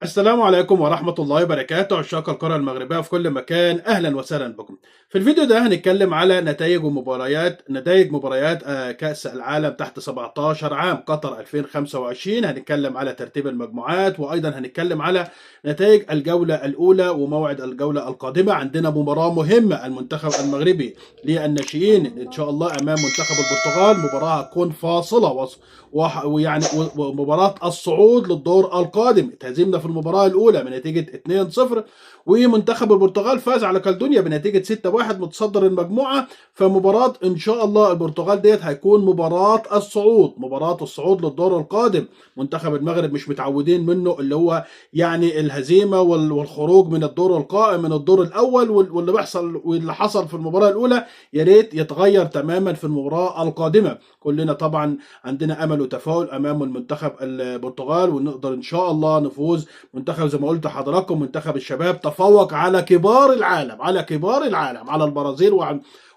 السلام عليكم ورحمة الله وبركاته، عشاق الكرة المغربية في كل مكان، أهلا وسهلا بكم. في الفيديو ده هنتكلم على نتائج مباريات كأس العالم تحت 17 عام قطر 2025. هنتكلم على ترتيب المجموعات، وأيضا هنتكلم على نتائج الجولة الأولى وموعد الجولة القادمة. عندنا مباراة مهمة، المنتخب المغربي للناشئين إن شاء الله أمام منتخب البرتغال. مباراة هتكون فاصلة ومباراة الصعود للدور القادم. اتهزمنا في المباراة الأولى بنتيجة 2-0، ومنتخب البرتغال فاز على كالدونيا بنتيجة 6-1 متصدر المجموعة. فمباراة إن شاء الله البرتغال ديت هيكون مباراة الصعود للدور القادم. منتخب المغرب مش متعودين منه اللي هو يعني الهزيمة والخروج من الدور القائم من الدور الأول، واللي حصل في المباراة الأولى يا ريت يتغير تماما في المباراة القادمة. كلنا طبعا عندنا امل وتفاؤل امام المنتخب البرتغال، ونقدر ان شاء الله نفوز. منتخب زي ما قلت لحضراتكم، منتخب الشباب تفوق على كبار العالم، على البرازيل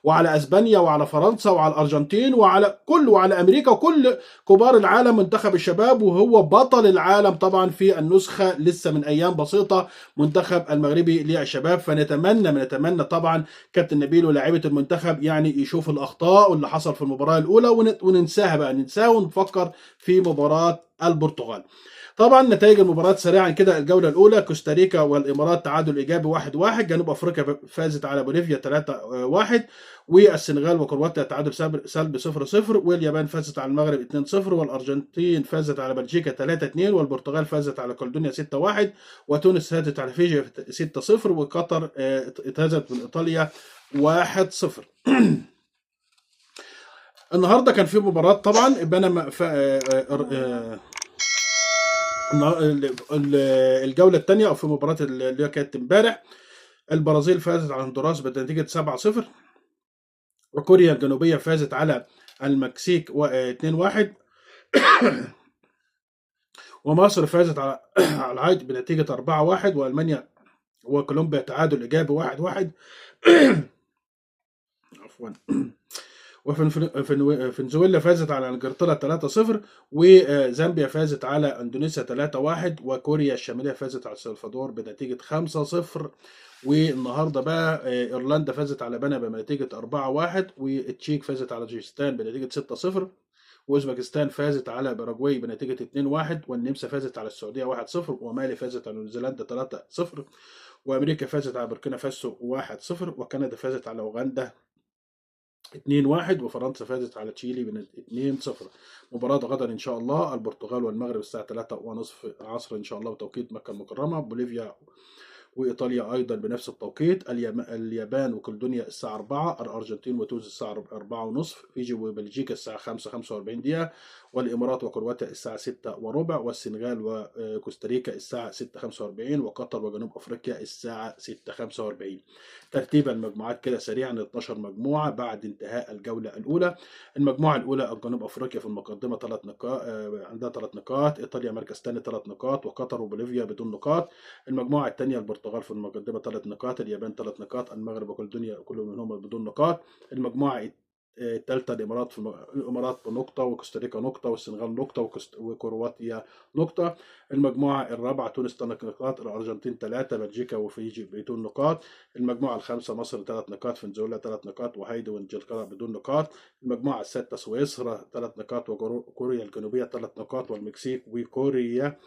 وعلى اسبانيا وعلى فرنسا وعلى الارجنتين وعلى امريكا وكل كبار العالم. منتخب الشباب وهو بطل العالم طبعا في النسخه لسه من ايام بسيطه، منتخب المغربي للشباب. نتمنى طبعا كابتن نبيل ولاعيبه المنتخب يعني يشوف الاخطاء واللي حصل في المباراه الاولى ننساها ونفكر في مباراه البرتغال. طبعا نتائج المباراه سريعا كده: الجوله الاولى كوستاريكا والامارات تعادل ايجابي 1-1، جنوب افريقيا فازت على بوليفيا 3-1، والسنغال وكرواتيا تعادل سلبي 0-0، واليابان فازت على المغرب 2-0، والارجنتين فازت على بلجيكا 3-2، والبرتغال فازت على كولدونيا 6-1، وتونس فازت على فيجي 6-0، وقطر اتهزت من ايطاليا 1-0. النهارده كان في مباراه طبعا بينما الجوله الثانيه او في مباراه اللي هي كانت امبارح، البرازيل فازت على هندوراس بنتيجه 7-0، وكوريا الجنوبيه فازت على المكسيك 2-1، ومصر فازت على على هايتي بنتيجه 4-1، والمانيا وكولومبيا تعادل ايجابي 1-1. عفوا. وفنزويلا فازت على انجلترا 3-0، وزامبيا فازت على اندونيسيا 3-1، وكوريا الشماليه فازت على السلفادور بنتيجه 5-0. والنهارده بقى ايرلندا فازت على بنما بنتيجه 4-1، والتشيك فازت على جيرجستان بنتيجه 6-0، واوزبكستان فازت على باراجواي بنتيجه 2-1، والنمسا فازت على السعوديه 1-0، ومالي فازت على نيوزيلندا 3-0، وامريكا فازت على بوركينا فاسو 1-0، وكندا فازت على اوغندا 2-1، وفرنسا فازت على تشيلي 2-0. مباراة غدا إن شاء الله البرتغال والمغرب الساعة 3:30 عصر إن شاء الله بتوقيت مكة المكرمة. بوليفيا وإيطاليا أيضا بنفس التوقيت. اليابان وكلدونيا الساعة 4، الأرجنتين وتونس الساعة 4:30، فيجي وبلجيكا الساعة 5:45 دقيقة، والإمارات وكرواتيا الساعة 6:15، والسنغال وكوستاريكا الساعة 6:45، وقطر وجنوب أفريقيا الساعة 6:45. ترتيب المجموعات كده سريعا: 12 مجموعة بعد انتهاء الجولة الأولى. المجموعة الأولى جنوب أفريقيا في المقدمة 3 نقاط، عندها 3 نقاط، إيطاليا مركز ثاني 3 نقاط، وقطر وبوليفيا بدون نقاط. المجموعة الثانية البرتغال في المقدمة 3 نقاط، اليابان 3 نقاط، المغرب وكولدونيا كل منهم بدون نقاط. المجموعة الثالثة الإمارات بنقطة، وكوستاريكا نقطة، والسنغال نقطة، وكرواتيا نقطة. المجموعة الرابعة تونس 3 نقاط، الأرجنتين 3، بلجيكا وفيجي بدون نقاط. المجموعة الخامسة مصر 3 نقاط، فنزويلا 3 نقاط، وهايدي وانجلترا بدون نقاط. المجموعة السادسة سويسرا 3 نقاط، وكوريا الجنوبية 3 نقاط، والمكسيك وكوريا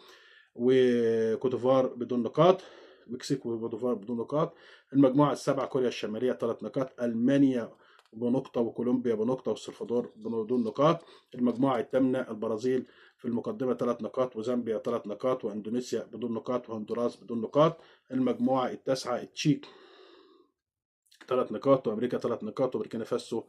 وكوتوفار بدون نقاط. المكسيك وكوتوفار بدون نقاط. المجموعة السابعة كوريا الشمالية 3 نقاط، ألمانيا بنقطة، وكولومبيا بنقطة، والسلفادور بدون نقاط. المجموعة الثامنة البرازيل في المقدمة 3 نقاط، وزامبيا 3 نقاط، وإندونيسيا بدون نقاط، وهندوراس بدون نقاط. المجموعة التاسعة التشيك 3 نقاط، وامريكا 3 نقاط، وبوركينا فاسو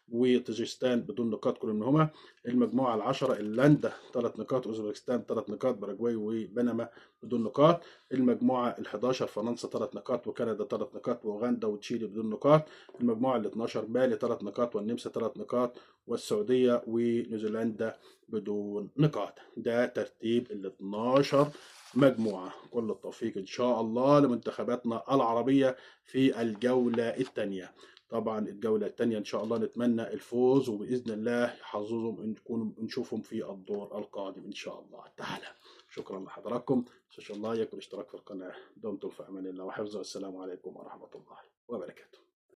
وطاجيكستان بدون نقاط كل منهما. المجموعه العشره ايرلندا 3 نقاط، اوزبكستان 3 نقاط، باراجواي وبنما بدون نقاط. المجموعه ال11 فرنسا 3 نقاط، وكندا 3 نقاط، واوغندا وتشيلي بدون نقاط. المجموعه ال12 بالي 3 نقاط، والنمسا 3 نقاط، والسعوديه ونيوزيلندا بدون نقاط. ده ترتيب ال12 مجموعة. كل التوفيق إن شاء الله لمنتخباتنا العربية في الجولة الثانية. طبعا الجولة الثانية إن شاء الله نتمنى الفوز، وبإذن الله يحظظهم إن نشوفهم في الدور القادم إن شاء الله تعالى. شكرا لحضراتكم، ان شاء الله يكون اشتراك في القناه. دمتم في امان الله وحفظه، والسلام عليكم ورحمه الله وبركاته.